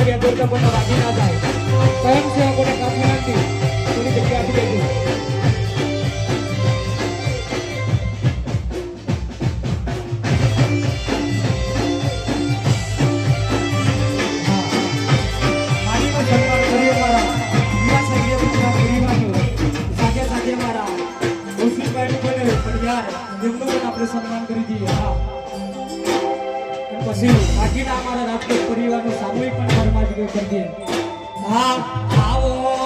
આવ્યા તો કોઈને વાગી ના જાય સ્વયંસેવકોને કાપી નાખી થોડી જગ્યા આપી દેજો સન્માન કરી દઈએ હા પછી બાકીના અમારા રાજકોટ પરિવારનો સામૂહિક પણ ફરમાજ કરી દઈએ હા આવો